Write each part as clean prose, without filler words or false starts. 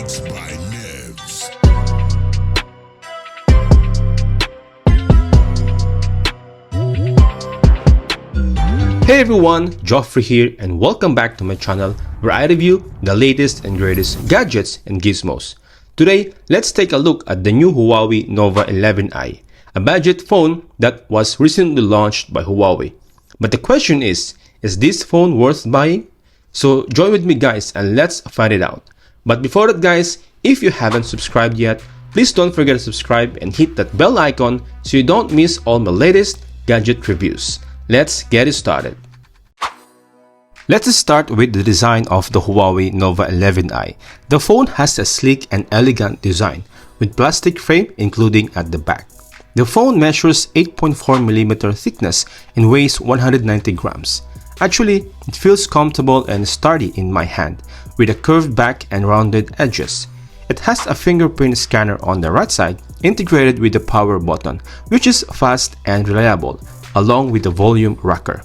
by Nevs. Hey everyone, Joffrey here and welcome back to my channel where I review the latest and greatest gadgets and gizmos. Today, let's take a look at the new Huawei Nova 11i, a budget phone that was recently launched by Huawei. But the question is this phone worth buying? So join with me guys and let's find it out. But before that guys, if you haven't subscribed yet, please don't forget to subscribe and hit that bell icon so you don't miss all my latest gadget reviews. Let's get it started. Let's start with the design of the Huawei Nova 11i. The phone has a sleek and elegant design with plastic frame including at the back. The phone measures 8.4mm thickness and weighs 190 grams. Actually, it feels comfortable and sturdy in my hand with a curved back and rounded edges. It has a fingerprint scanner on the right side integrated with the power button, which is fast and reliable, along with the volume rocker,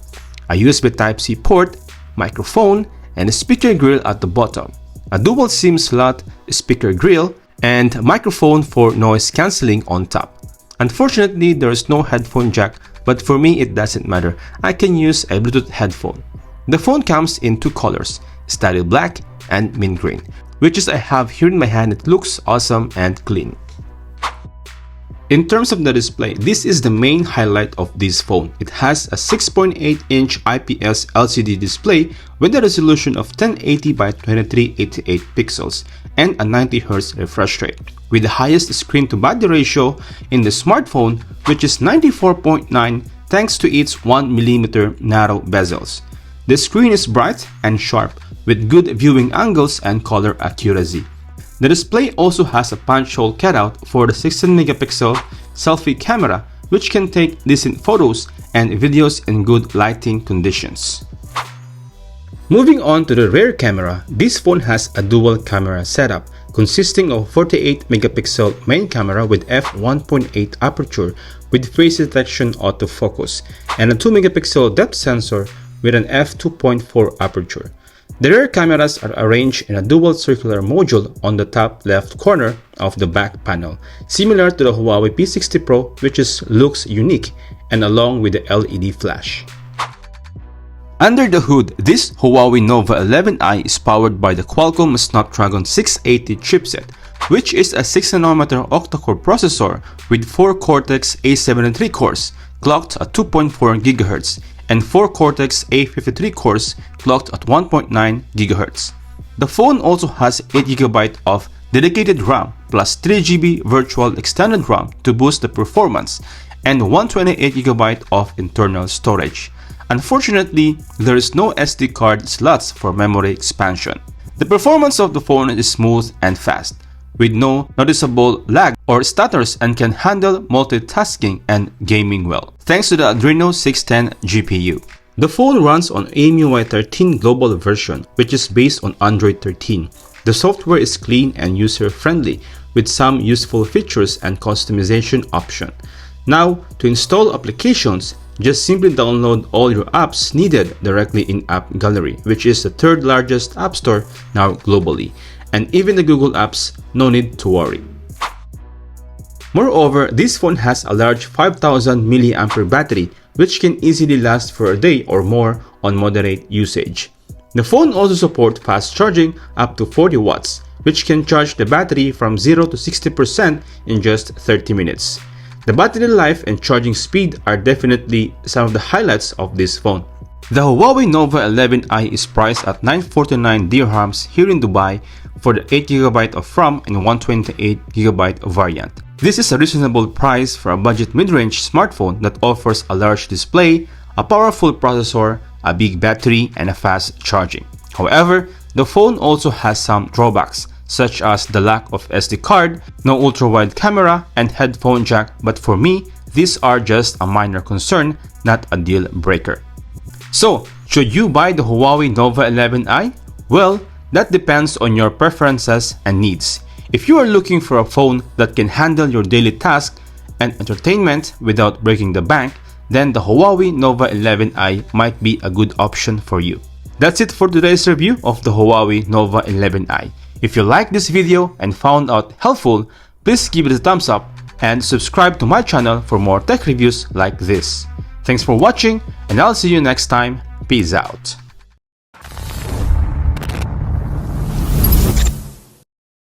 a USB Type-C port, microphone, and a speaker grill at the bottom, a dual SIM slot, speaker grill, and microphone for noise cancelling on top. Unfortunately, there is no headphone jack, but for me it doesn't matter. I can use a Bluetooth headphone. The phone comes in two colors, Style Black and Mint Green, which is I have here in my hand. It looks awesome and clean. In terms of the display, this is the main highlight of this phone. It has a 6.8-inch IPS LCD display with a resolution of 1080 by 2388 pixels and a 90Hz refresh rate, with the highest screen-to-body ratio in the smartphone, which is 94.9 thanks to its 1mm narrow bezels. The screen is bright and sharp with good viewing angles and color accuracy. The display also has a punch hole cutout for the 16MP selfie camera, which can take decent photos and videos in good lighting conditions. Moving on to the rear camera, this phone has a dual camera setup consisting of 48MP main camera with f1.8 aperture with face detection autofocus and a 2MP depth sensor with an f2.4 aperture. The rear cameras are arranged in a dual circular module on the top left corner of the back panel, similar to the Huawei P60 Pro, which looks unique, and along with the LED flash. Under the hood, this Huawei Nova 11i is powered by the Qualcomm Snapdragon 680 chipset, which is a 6nm octa-core processor with 4 Cortex-A73 cores clocked at 2.4 GHz and 4 Cortex-A53 cores clocked at 1.9 GHz. The phone also has 8GB of dedicated RAM plus 3GB virtual extended RAM to boost the performance and 128GB of internal storage. Unfortunately, there is no SD card slots for memory expansion. The performance of the phone is smooth and fast, with no noticeable lag or stutters, and can handle multitasking and gaming well, thanks to the Adreno 610 GPU. The phone runs on EMUI 13 global version, which is based on Android 13. The software is clean and user-friendly, with some useful features and customization option. Now, to install applications, just simply download all your apps needed directly in App Gallery, which is the third largest app store now globally. And even the Google apps, no need to worry. Moreover, this phone has a large 5000 mAh battery, which can easily last for a day or more on moderate usage. The phone also supports fast charging up to 40 watts, which can charge the battery from 0 to 60% in just 30 minutes. The battery life and charging speed are definitely some of the highlights of this phone. The Huawei Nova 11i is priced at 949 dirhams here in Dubai for the 8GB of RAM and 128GB variant. This is a reasonable price for a budget mid-range smartphone that offers a large display, a powerful processor, a big battery, and a fast charging. However, the phone also has some drawbacks, such as the lack of SD card, no ultra-wide camera, and headphone jack, but for me, these are just a minor concern, not a deal breaker. So, should you buy the Huawei Nova 11i? Well, that depends on your preferences and needs. If you are looking for a phone that can handle your daily tasks and entertainment without breaking the bank, then the Huawei Nova 11i might be a good option for you. That's it for today's review of the Huawei Nova 11i. If you liked this video and found out helpful, please give it a thumbs up and subscribe to my channel for more tech reviews like this. Thanks for watching, and I'll see you next time. Peace out.